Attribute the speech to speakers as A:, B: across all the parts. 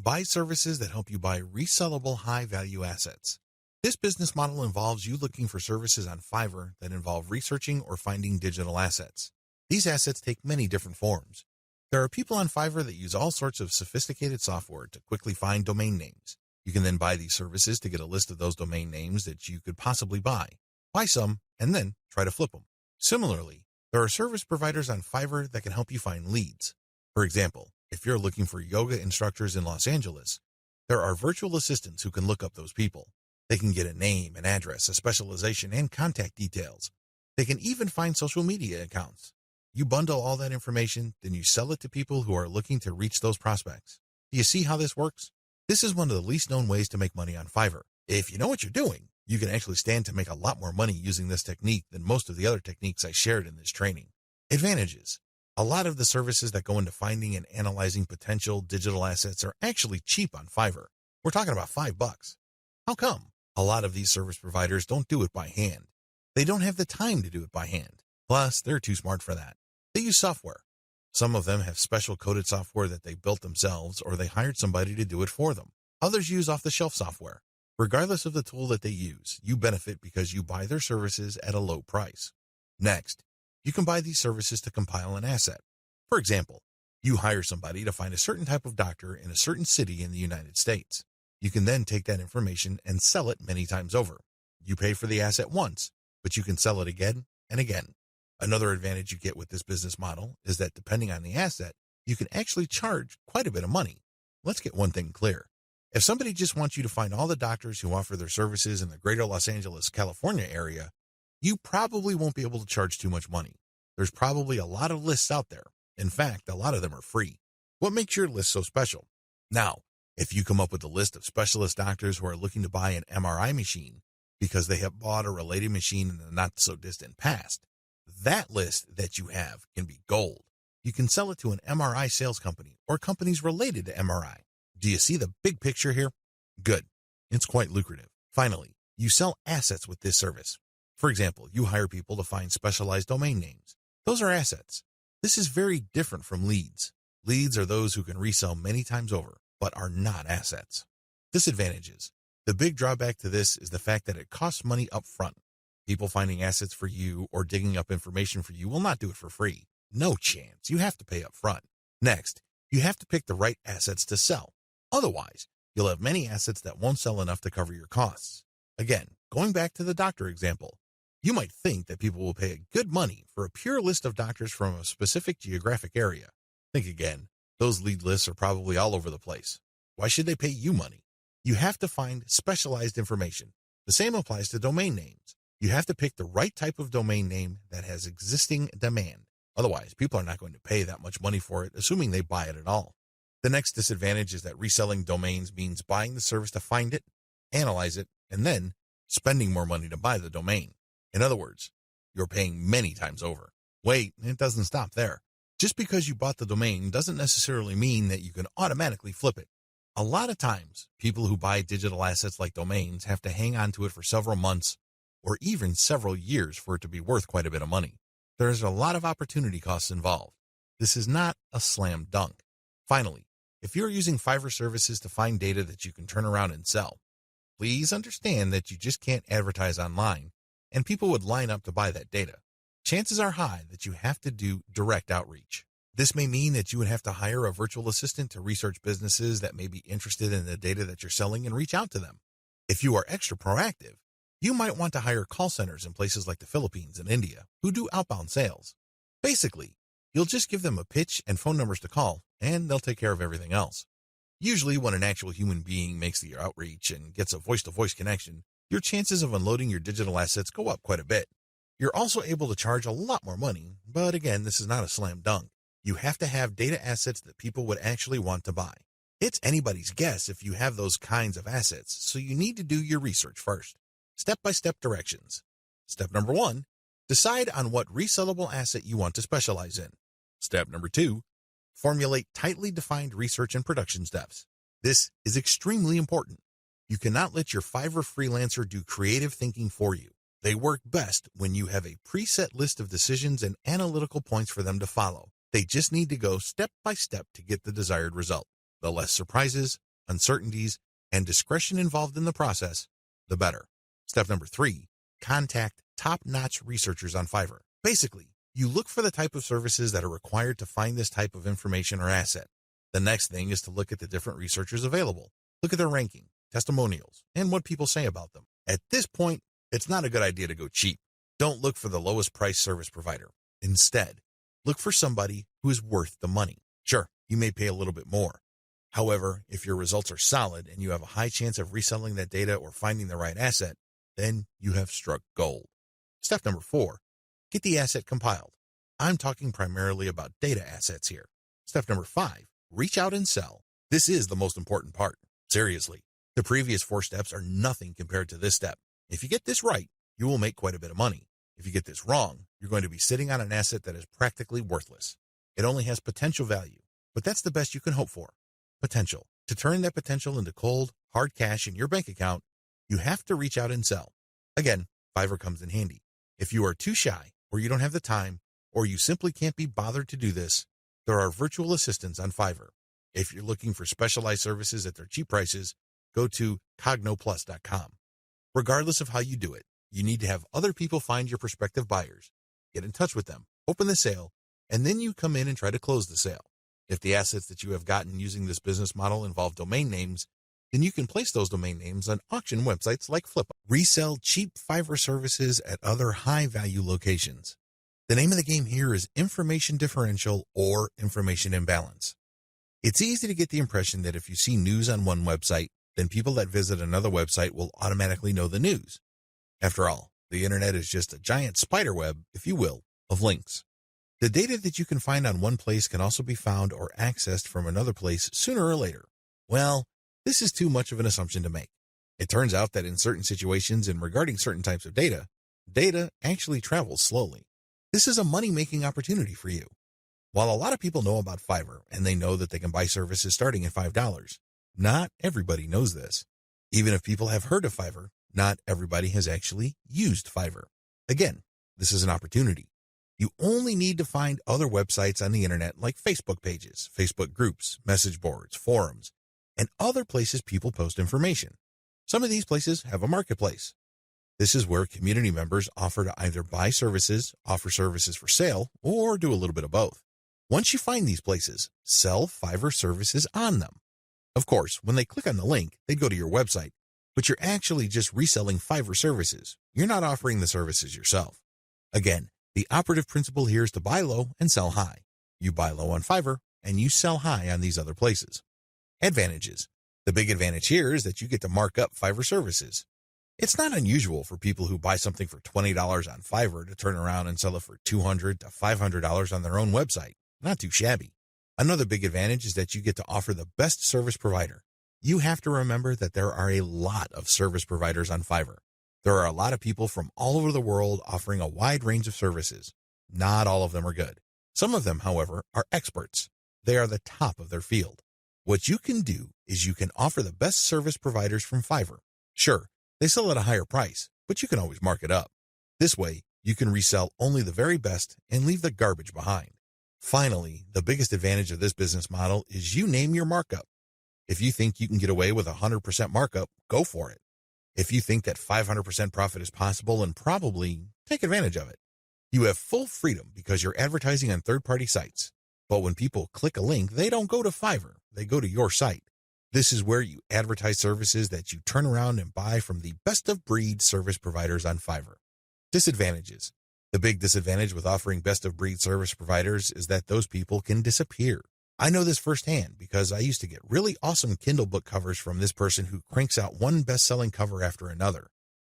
A: Buy services that help you buy resellable high-value assets. This business model involves you looking for services on Fiverr that involve researching or finding digital assets. These assets take many different forms. There are people on Fiverr that use all sorts of sophisticated software to quickly find domain names. You can then buy these services to get a list of those domain names that you could possibly buy. Buy some, and then try to flip them. Similarly, there are service providers on Fiverr that can help you find leads. For example, if you're looking for yoga instructors in Los Angeles, there are virtual assistants who can look up those people. They can get a name, an address, a specialization, and contact details. They can even find social media accounts. You bundle all that information, then you sell it to people who are looking to reach those prospects. Do you see how this works? This is one of the least known ways to make money on Fiverr. If you know what you're doing, you can actually stand to make a lot more money using this technique than most of the other techniques I shared in this training. Advantages. A lot of the services that go into finding and analyzing potential digital assets are actually cheap on Fiverr. We're talking about $5. How come? A lot of these service providers don't do it by hand. They don't have the time to do it by hand. Plus, they're too smart for that. They use software. Some of them have special coded software that they built themselves or they hired somebody to do it for them. Others use off-the-shelf software. Regardless of the tool that they use, you benefit because you buy their services at a low price. Next, you can buy these services to compile an asset. For example, you hire somebody to find a certain type of doctor in a certain city in the United States. You can then take that information and sell it many times over. You pay for the asset once, but you can sell it again and again. Another advantage you get with this business model is that depending on the asset, you can actually charge quite a bit of money. Let's get one thing clear. If somebody just wants you to find all the doctors who offer their services in the greater Los Angeles, California area, you probably won't be able to charge too much money. There's probably a lot of lists out there. In fact, a lot of them are free. What makes your list so special? Now, if you come up with a list of specialist doctors who are looking to buy an MRI machine because they have bought a related machine in the not-so-distant past, that list that you have can be gold. You can sell it to an MRI sales company or companies related to MRI. Do you see the big picture here? Good. It's quite lucrative. Finally, you sell assets with this service. For example, you hire people to find specialized domain names. Those are assets. This is very different from leads. Leads are those who can resell many times over, but are not assets. Disadvantages. The big drawback to this is the fact that it costs money up front. People finding assets for you or digging up information for you will not do it for free. No chance. You have to pay up front. Next, you have to pick the right assets to sell. Otherwise, you'll have many assets that won't sell enough to cover your costs. Again, going back to the doctor example, you might think that people will pay good money for a pure list of doctors from a specific geographic area. Think again. Those lead lists are probably all over the place. Why should they pay you money? You have to find specialized information. The same applies to domain names. You have to pick the right type of domain name that has existing demand. Otherwise, people are not going to pay that much money for it, assuming they buy it at all. The next disadvantage is that reselling domains means buying the service to find it, analyze it, and then spending more money to buy the domain. In other words, you're paying many times over. Wait, it doesn't stop there. Just because you bought the domain doesn't necessarily mean that you can automatically flip it. A lot of times, people who buy digital assets like domains have to hang on to it for several months or even several years for it to be worth quite a bit of money. There's a lot of opportunity costs involved. This is not a slam dunk. Finally, if you're using Fiverr services to find data that you can turn around and sell, please understand that you just can't advertise online and people would line up to buy that data. Chances are high that you have to do direct outreach. This may mean that you would have to hire a virtual assistant to research businesses that may be interested in the data that you're selling and reach out to them. If you are extra proactive, you might want to hire call centers in places like the Philippines and India who do outbound sales. Basically, you'll just give them a pitch and phone numbers to call, and they'll take care of everything else. Usually, when an actual human being makes the outreach and gets a voice-to-voice connection, your chances of unloading your digital assets go up quite a bit. You're also able to charge a lot more money, but again, this is not a slam dunk. You have to have data assets that people would actually want to buy. It's anybody's guess if you have those kinds of assets, so you need to do your research first. Step-by-step directions. Step number 1, decide on what resellable asset you want to specialize in. Step number 2, formulate tightly defined research and production steps. This is extremely important. You cannot let your Fiverr freelancer do creative thinking for you. They work best when you have a preset list of decisions and analytical points for them to follow. They just need to go step by step to get the desired result. The less surprises, uncertainties, and discretion involved in the process, the better. Step number 3, contact top-notch researchers on Fiverr. Basically, you look for the type of services that are required to find this type of information or asset. The next thing is to look at the different researchers available. Look at their ranking, testimonials, and what people say about them. At this point, it's not a good idea to go cheap. Don't look for the lowest price service provider. Instead, look for somebody who is worth the money. Sure, you may pay a little bit more. However, if your results are solid and you have a high chance of reselling that data or finding the right asset, then you have struck gold. Step number 4, get the asset compiled. I'm talking primarily about data assets here. Step number 5, reach out and sell. This is the most important part. Seriously, the previous 4 steps are nothing compared to this step. If you get this right, you will make quite a bit of money. If you get this wrong, you're going to be sitting on an asset that is practically worthless. It only has potential value, but that's the best you can hope for. Potential. To turn that potential into cold, hard cash in your bank account, you have to reach out and sell. Again, Fiverr comes in handy. If you are too shy, or you don't have the time, or you simply can't be bothered to do this, there are virtual assistants on Fiverr. If you're looking for specialized services at their cheap prices, go to cognoplus.com. Regardless of how you do it, you need to have other people find your prospective buyers, get in touch with them, open the sale, and then you come in and try to close the sale. If the assets that you have gotten using this business model involve domain names, then you can place those domain names on auction websites like Flippa. Resell cheap Fiverr services at other high-value locations. The name of the game here is information differential or information imbalance. It's easy to get the impression that if you see news on one website, then people that visit another website will automatically know the news. After all, the internet is just a giant spider web, if you will, of links. The data that you can find on one place can also be found or accessed from another place sooner or later. Well, this is too much of an assumption to make. It turns out that in certain situations and regarding certain types of data, data actually travels slowly. This is a money-making opportunity for you. While a lot of people know about Fiverr and they know that they can buy services starting at $5, not everybody knows this. Even if people have heard of Fiverr, not everybody has actually used Fiverr. Again, this is an opportunity. You only need to find other websites on the internet like Facebook pages, Facebook groups, message boards, forums, and other places people post information. Some of these places have a marketplace. This is where community members offer to either buy services, offer services for sale, or do a little bit of both. Once you find these places, sell Fiverr services on them. Of course, when they click on the link, they go to your website, but you're actually just reselling Fiverr services. You're not offering the services yourself. Again, the operative principle here is to buy low and sell high. You buy low on Fiverr, and you sell high on these other places. Advantages. The big advantage here is that you get to mark up Fiverr services. It's not unusual for people who buy something for $20 on Fiverr to turn around and sell it for $200 to $500 on their own website. Not too shabby. Another big advantage is that you get to offer the best service provider. You have to remember that there are a lot of service providers on Fiverr. There are a lot of people from all over the world offering a wide range of services. Not all of them are good. Some of them, however, are experts. They are the top of their field. What you can do is you can offer the best service providers from Fiverr. Sure, they sell at a higher price, but you can always mark it up. This way, you can resell only the very best and leave the garbage behind. Finally, the biggest advantage of this business model is you name your markup. If you think you can get away with 100% markup, go for it. If you think that 500% profit is possible, and probably take advantage of it. You have full freedom because you're advertising on third-party sites. But when people click a link, they don't go to Fiverr, they go to your site. This is where you advertise services that you turn around and buy from the best-of-breed service providers on Fiverr. Disadvantages. The big disadvantage with offering best-of-breed service providers is that those people can disappear. I know this firsthand because I used to get really awesome Kindle book covers from this person who cranks out one best-selling cover after another.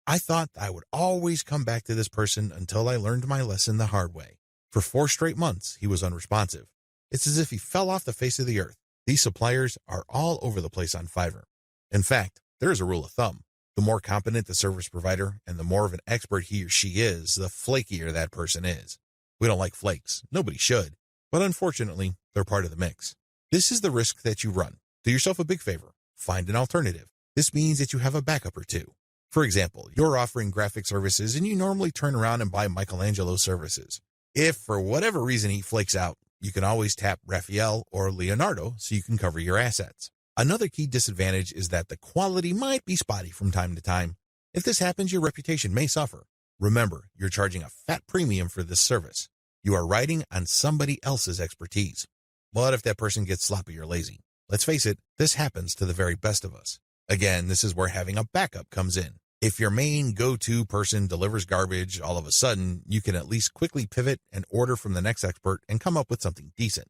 A: I thought I would always come back to this person until I learned my lesson the hard way. For 4 straight months, he was unresponsive. It's as if he fell off the face of the earth. These suppliers are all over the place on Fiverr. In fact, there is a rule of thumb. The more competent the service provider and the more of an expert he or she is, the flakier that person is. We don't like flakes. Nobody should. But unfortunately, they're part of the mix. This is the risk that you run. Do yourself a big favor. Find an alternative. This means that you have a backup or two. For example, you're offering graphic services and you normally turn around and buy Michelangelo's services. If for whatever reason he flakes out, you can always tap Raphael or Leonardo so you can cover your assets. Another key disadvantage is that the quality might be spotty from time to time. If this happens, your reputation may suffer. Remember, you're charging a fat premium for this service. You are riding on somebody else's expertise. What if that person gets sloppy or lazy? Let's face it, this happens to the very best of us. Again, this is where having a backup comes in. If your main go-to person delivers garbage all of a sudden, you can at least quickly pivot and order from the next expert and come up with something decent.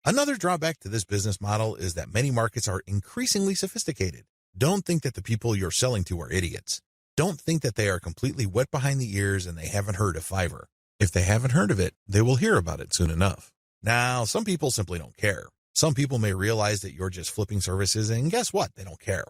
A: Another drawback to this business model is that many markets are increasingly sophisticated. Don't think that the people you're selling to are idiots. Don't think that they are completely wet behind the ears and they haven't heard of Fiverr. If they haven't heard of it, they will hear about it soon enough. Now, some people simply don't care. Some people may realize that you're just flipping services, and guess what? They don't care.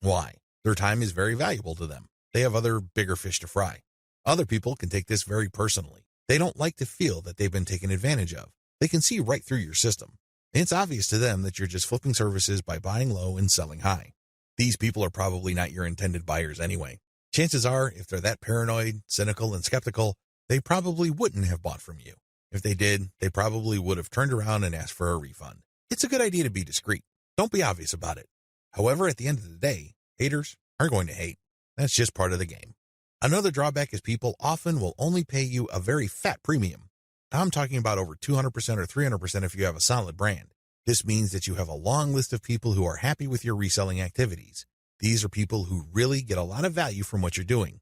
A: Why? Their time is very valuable to them. They have other bigger fish to fry. Other people can take this very personally. They don't like to feel that they've been taken advantage of. They can see right through your system. It's obvious to them that you're just flipping services by buying low and selling high. These people are probably not your intended buyers anyway. Chances are, if they're that paranoid, cynical, and skeptical, they probably wouldn't have bought from you. If they did, they probably would have turned around and asked for a refund. It's a good idea to be discreet. Don't be obvious about it. However, at the end of the day, haters are going to hate. That's just part of the game. Another drawback is people often will only pay you a very fat premium. I'm talking about over 200% or 300% if you have a solid brand. This means that you have a long list of people who are happy with your reselling activities. These are people who really get a lot of value from what you're doing.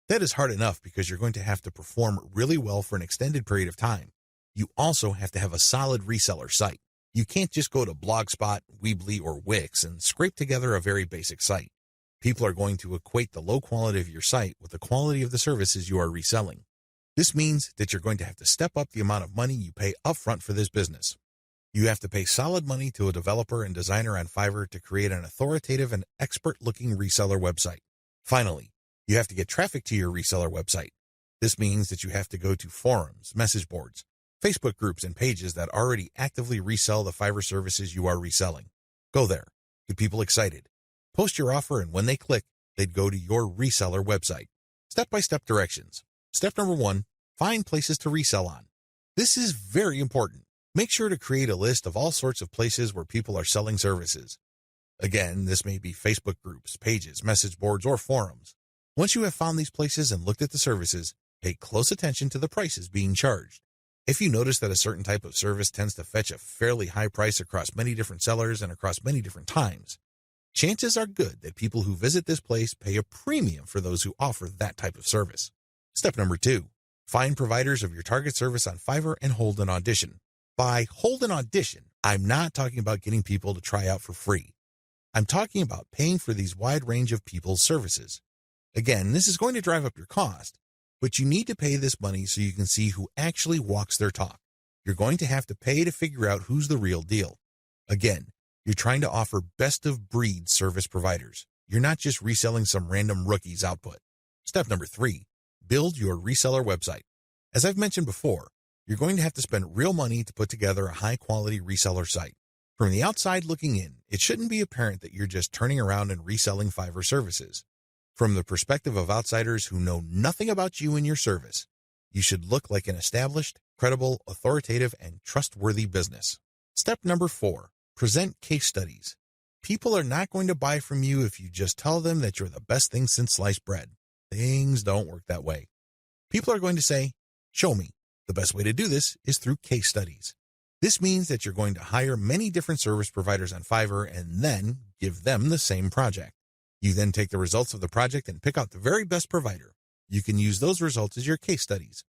A: That is hard enough because you're going to have to perform really well for an extended period of time. You also have to have a solid reseller site. You can't just go to Blogspot, Weebly, or Wix and scrape together a very basic site. People are going to equate the low quality of your site with the quality of the services you are reselling. This means that you're going to have to step up the amount of money you pay upfront for this business. You have to pay solid money to a developer and designer on Fiverr to create an authoritative and expert-looking reseller website. Finally, you have to get traffic to your reseller website. This means that you have to go to forums, message boards, Facebook groups, and pages that already actively resell the Fiverr services you are reselling. Go there. Get people excited. Post your offer, and when they click, they'd go to your reseller website. Step-by-step directions. Step number 1, find places to resell on. This is very important. Make sure to create a list of all sorts of places where people are selling services. Again, this may be Facebook groups, pages, message boards, or forums. Once you have found these places and looked at the services, pay close attention to the prices being charged. If you notice that a certain type of service tends to fetch a fairly high price across many different sellers and across many different times, chances are good that people who visit this place pay a premium for those who offer that type of service. Step number 2, find providers of your target service on Fiverr and hold an audition. By hold an audition, I'm not talking about getting people to try out for free. I'm talking about paying for these wide range of people's services. Again, this is going to drive up your cost, but you need to pay this money so you can see who actually walks their talk. You're going to have to pay to figure out who's the real deal. Again, you're trying to offer best-of-breed service providers. You're not just reselling some random rookie's output. Step number 3, build your reseller website. As I've mentioned before, you're going to have to spend real money to put together a high-quality reseller site. From the outside looking in, it shouldn't be apparent that you're just turning around and reselling Fiverr services. From the perspective of outsiders who know nothing about you and your service, you should look like an established, credible, authoritative, and trustworthy business. Step number 4, present case studies. People are not going to buy from you if you just tell them that you're the best thing since sliced bread. Things don't work that way. People are going to say, show me. The best way to do this is through case studies. This means that you're going to hire many different service providers on Fiverr and then give them the same project. You then take the results of the project and pick out the very best provider. You can use those results as your case studies.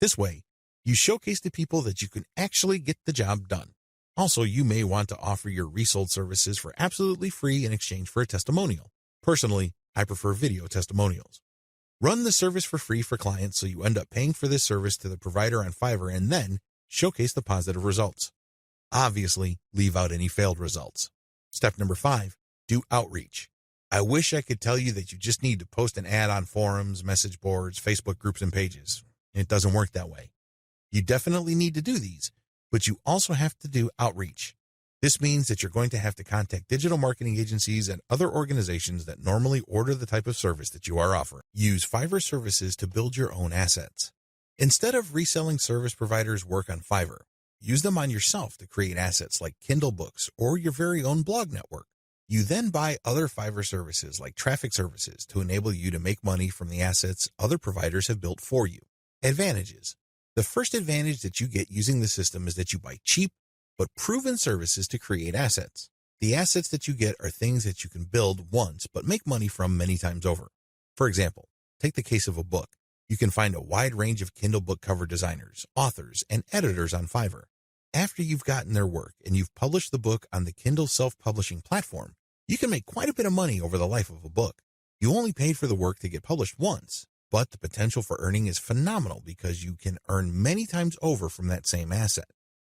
A: This way, you showcase to people that you can actually get the job done. Also, you may want to offer your resold services for absolutely free in exchange for a testimonial. Personally, I prefer video testimonials. Run the service for free for clients so you end up paying for this service to the provider on Fiverr and then showcase the positive results. Obviously, leave out any failed results. Step number 5, do outreach. I wish I could tell you that you just need to post an ad on forums, message boards, Facebook groups, and pages. It doesn't work that way. You definitely need to do these, but you also have to do outreach. This means that you're going to have to contact digital marketing agencies and other organizations that normally order the type of service that you are offering. Use Fiverr services to build your own assets. Instead of reselling service providers' work on Fiverr, use them on yourself to create assets like Kindle books or your very own blog network. You then buy other Fiverr services like traffic services to enable you to make money from the assets other providers have built for you. Advantages. The first advantage that you get using the system is that you buy cheap but proven services to create assets. The assets that you get are things that you can build once but make money from many times over. For example, take the case of a book. You can find a wide range of Kindle book cover designers, authors, and editors on Fiverr. After you've gotten their work and you've published the book on the Kindle self-publishing platform, you can make quite a bit of money over the life of a book. You only paid for the work to get published once, but the potential for earning is phenomenal because you can earn many times over from that same asset.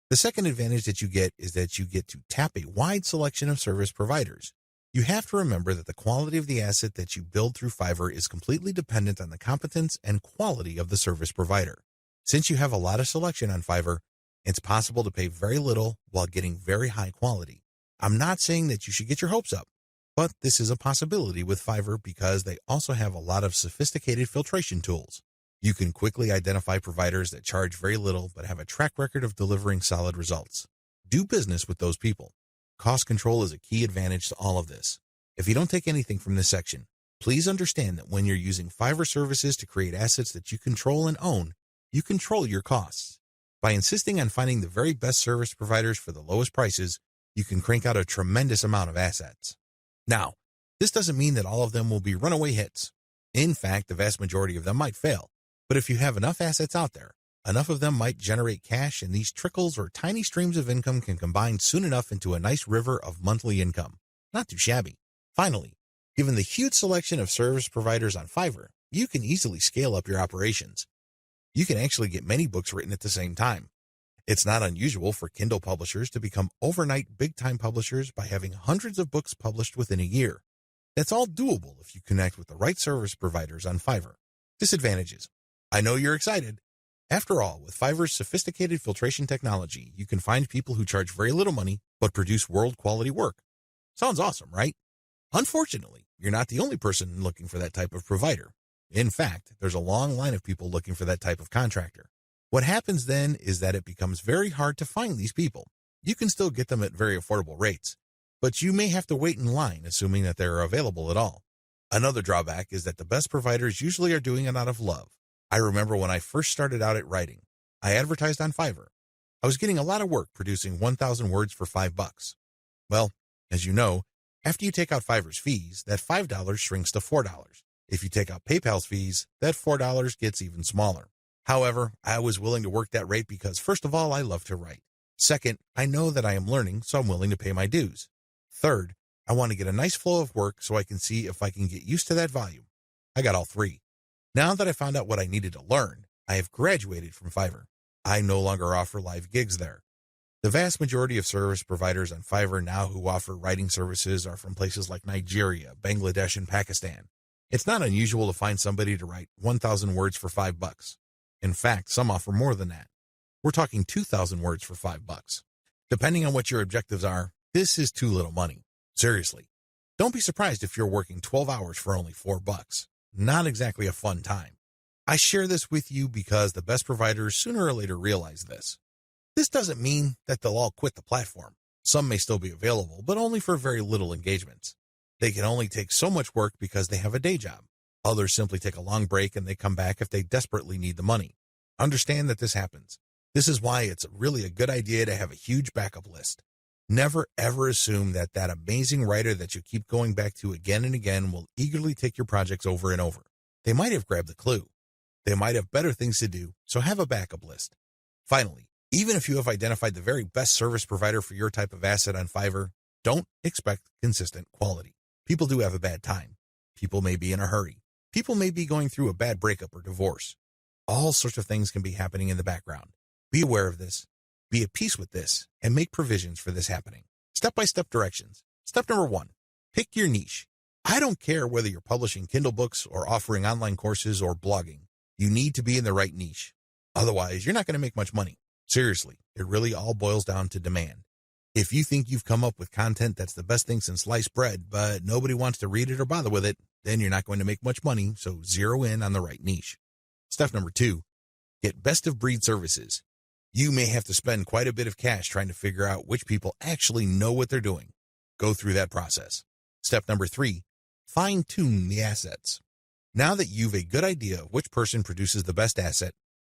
A: The second advantage that you get is that you get to tap a wide selection of service providers. You have to remember that the quality of the asset that you build through Fiverr is completely dependent on the competence and quality of the service provider. Since you have a lot of selection on Fiverr, it's possible to pay very little while getting very high quality. I'm not saying that you should get your hopes up, but this is a possibility with Fiverr because they also have a lot of sophisticated filtration tools. You can quickly identify providers that charge very little but have a track record of delivering solid results. Do business with those people. Cost control is a key advantage to all of this. If you don't take anything from this section, please understand that when you're using Fiverr services to create assets that you control and own, you control your costs. By insisting on finding the very best service providers for the lowest prices, you can crank out a tremendous amount of assets. Now, this doesn't mean that all of them will be runaway hits. In fact, the vast majority of them might fail. But if you have enough assets out there, enough of them might generate cash, and these trickles or tiny streams of income can combine soon enough into a nice river of monthly income. Not too shabby. Finally, given the huge selection of service providers on Fiverr, you can easily scale up your operations. You can actually get many books written at the same time. It's not unusual for Kindle publishers to become overnight big-time publishers by having hundreds of books published within a year. That's all doable if you connect with the right service providers on Fiverr. Disadvantages. I know you're excited. After all, with Fiverr's sophisticated filtration technology, you can find people who charge very little money but produce world-quality work. Sounds awesome, right? Unfortunately, you're not the only person looking for that type of provider. In fact, there's a long line of people looking for that type of contractor. What happens then is that it becomes very hard to find these people. You can still get them at very affordable rates, but you may have to wait in line, assuming that they're available at all. Another drawback is that the best providers usually are doing it out of love. I remember when I first started out at writing, I advertised on Fiverr. I was getting a lot of work producing 1,000 words for $5. Well, as you know, after you take out Fiverr's fees, that $5 shrinks to $4. If you take out PayPal's fees, that $4 gets even smaller. However, I was willing to work that rate because, first of all, I love to write. Second, I know that I am learning, so I'm willing to pay my dues. Third, I want to get a nice flow of work so I can see if I can get used to that volume. I got all three. Now that I found out what I needed to learn, I have graduated from Fiverr. I no longer offer live gigs there. The vast majority of service providers on Fiverr now who offer writing services are from places like Nigeria, Bangladesh, and Pakistan. It's not unusual to find somebody to write 1,000 words for $5. In fact, some offer more than that. We're talking 2,000 words for $5. Depending on what your objectives are, this is too little money. Seriously. Don't be surprised if you're working 12 hours for only $4. Not exactly a fun time. I share this with you because the best providers sooner or later realize this. This doesn't mean that they'll all quit the platform. Some may still be available, but only for very little engagements. They can only take so much work because they have a day job. Others simply take a long break and they come back if they desperately need the money. Understand that this happens. This is why it's really a good idea to have a huge backup list. Never ever assume that that amazing writer that you keep going back to again and again will eagerly take your projects over and over. They might have grabbed the clue. They might have better things to do, so have a backup list. Finally, even if you have identified the very best service provider for your type of asset on Fiverr, don't expect consistent quality. People do have a bad time. People may be in a hurry. People may be going through a bad breakup or divorce. All sorts of things can be happening in the background. Be aware of this. Be at peace with this and make provisions for this happening. Step-by-step directions. Step number 1, pick your niche. I don't care whether you're publishing Kindle books or offering online courses or blogging. You need to be in the right niche. Otherwise, you're not going to make much money. Seriously, it really all boils down to demand. If you think you've come up with content that's the best thing since sliced bread, but nobody wants to read it or bother with it, then you're not going to make much money, so zero in on the right niche. Step number 2, get best-of-breed services. You may have to spend quite a bit of cash trying to figure out which people actually know what they're doing. Go through that process. Step number 3, fine-tune the assets. Now that you've a good idea of which person produces the best asset,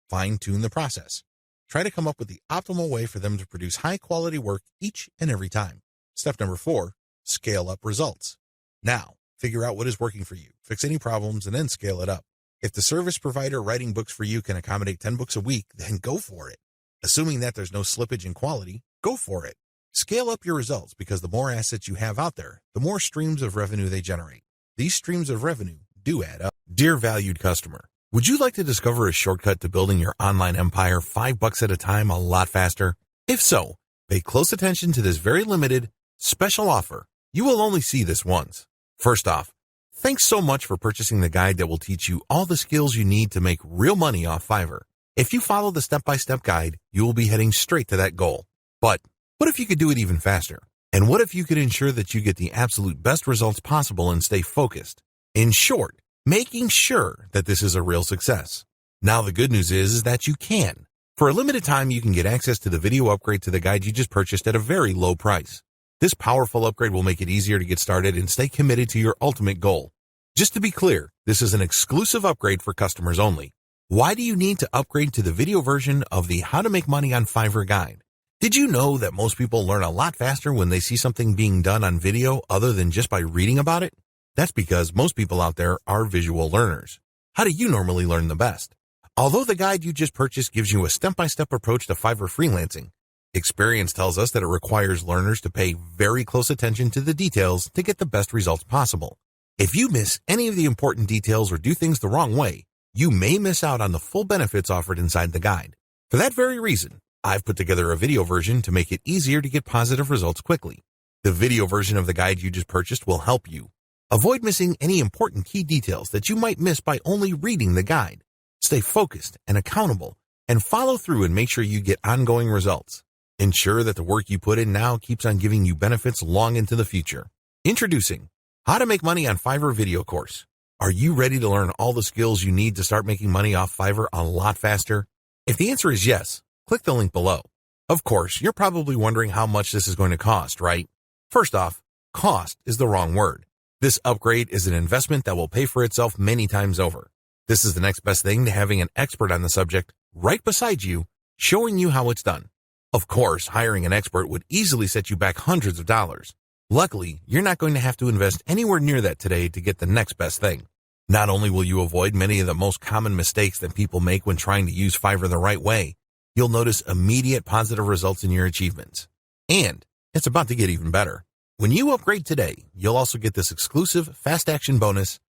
A: fine-tune the process. Try to come up with the optimal way for them to produce high-quality work each and every time. Step number 4, scale up results. Now, figure out what is working for you, fix any problems, and then scale it up. If the service provider writing books for you can accommodate 10 books a week, then go for it. Assuming that there's no slippage in quality, go for it. Scale up your results because the more assets you have out there, the more streams of revenue they generate. These streams of revenue do add up. Dear valued customer, would you like to discover a shortcut to building your online empire $5 at a time a lot faster? If so, pay close attention to this very limited, special offer. You will only see this once. First off, thanks so much for purchasing the guide that will teach you all the skills you need to make real money off Fiverr. If you follow the step-by-step guide, you will be heading straight to that goal. But what if you could do it even faster? And what if you could ensure that you get the absolute best results possible and stay focused? In short, making sure that this is a real success. Now the good news is that you can. For a limited time, you can get access to the video upgrade to the guide you just purchased at a very low price. This powerful upgrade will make it easier to get started and stay committed to your ultimate goal. Just to be clear, this is an exclusive upgrade for customers only. Why do you need to upgrade to the video version of the How to Make Money on Fiverr guide? Did you know that most people learn a lot faster when they see something being done on video other than just by reading about it? That's because most people out there are visual learners. How do you normally learn the best? Although the guide you just purchased gives you a step-by-step approach to Fiverr freelancing, experience tells us that it requires learners to pay very close attention to the details to get the best results possible. If you miss any of the important details or do things the wrong way, you may miss out on the full benefits offered inside the guide. For that very reason, I've put together a video version to make it easier to get positive results quickly. The video version of the guide you just purchased will help you. Avoid missing any important key details that you might miss by only reading the guide. Stay focused and accountable, and follow through and make sure you get ongoing results. Ensure that the work you put in now keeps on giving you benefits long into the future. Introducing How to Make Money on Fiverr video course. Are you ready to learn all the skills you need to start making money off Fiverr a lot faster? If the answer is yes, click the link below. Of course, you're probably wondering how much this is going to cost, right? First off, cost is the wrong word. This upgrade is an investment that will pay for itself many times over. This is the next best thing to having an expert on the subject right beside you, showing you how it's done. Of course, hiring an expert would easily set you back hundreds of dollars. Luckily, you're not going to have to invest anywhere near that today to get the next best thing. Not only will you avoid many of the most common mistakes that people make when trying to use Fiverr the right way, you'll notice immediate positive results in your achievements. And it's about to get even better. When you upgrade today, you'll also get this exclusive fast action bonus,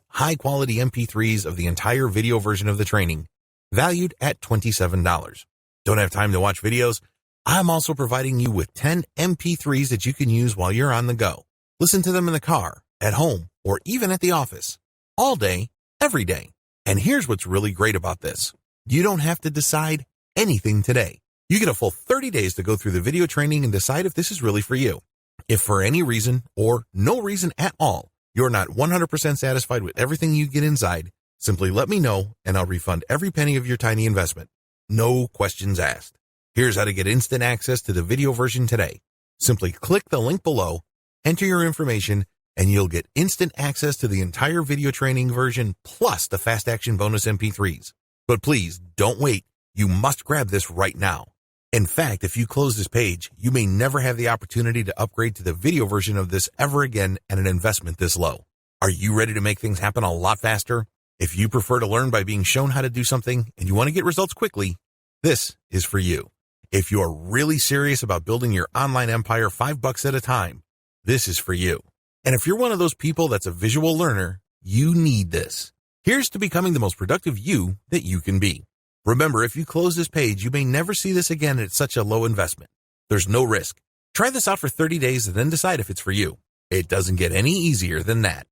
A: high quality MP3s of the entire video version of the training, valued at $27. Don't have time to watch videos? I'm also providing you with 10 MP3s that you can use while you're on the go. Listen to them in the car, at home, or even at the office. All day, every day. And here's what's really great about this. You don't have to decide anything today. You get a full 30 days to go through the video training and decide if this is really for you. If for any reason, or no reason at all, you're not 100% satisfied with everything you get inside, simply let me know and I'll refund every penny of your tiny investment. No questions asked. Here's how to get instant access to the video version today. Simply click the link below, enter your information, and you'll get instant access to the entire video training version plus the fast action bonus MP3s. But please don't wait. You must grab this right now. In fact, if you close this page, you may never have the opportunity to upgrade to the video version of this ever again at an investment this low. Are you ready to make things happen a lot faster? If you prefer to learn by being shown how to do something and you want to get results quickly, this is for you. If you are really serious about building your online empire $5 at a time, this is for you. And if you're one of those people that's a visual learner, you need this. Here's to becoming the most productive you that you can be. Remember, if you close this page, you may never see this again at such a low investment. There's no risk. Try this out for 30 days and then decide if it's for you. It doesn't get any easier than that.